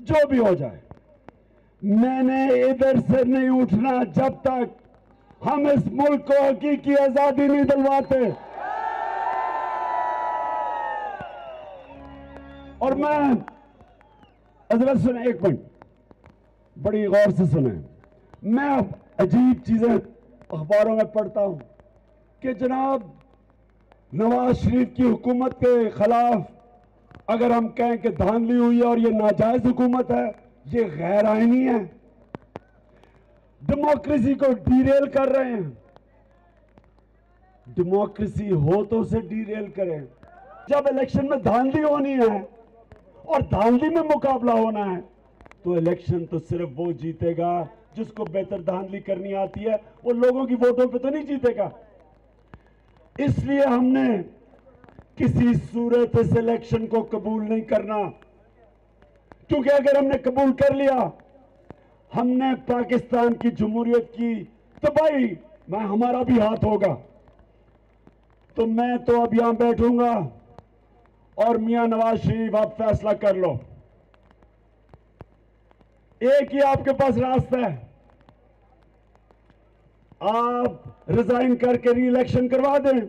जो भी हो जाए, मैंने इधर से नहीं उठना जब तक हम इस मुल्क को हकीकी आजादी नहीं दिलवाते। और मैं हजरत सुने, एक मिनट बड़ी गौर से सुने। मैं अजीब चीजें अखबारों में पढ़ता हूं कि जनाब नवाज शरीफ की हुकूमत के खिलाफ अगर हम कहें कि धांधली हुई है और ये नाजायज हुकूमत है, ये गैर आईनी है, डेमोक्रेसी को डीरेल कर रहे हैं। डेमोक्रेसी हो तो उसे डीरेल करें। जब इलेक्शन में धांधली होनी है और धांधली में मुकाबला होना है तो इलेक्शन तो सिर्फ वो जीतेगा जिसको बेहतर धांधली करनी आती है, वो लोगों की वोटों पे तो नहीं जीतेगा। इसलिए हमने किसी सूरत इस इलेक्शन को कबूल नहीं करना, क्योंकि अगर हमने कबूल कर लिया हमने पाकिस्तान की जमहूरियत की तबाही में हमारा भी हाथ होगा। तो मैं तो अब यहां बैठूंगा और मियां नवाज शरीफ आप फैसला कर लो। एक ही आपके पास रास्ता है, आप रिजाइन करके री इलेक्शन करवा दें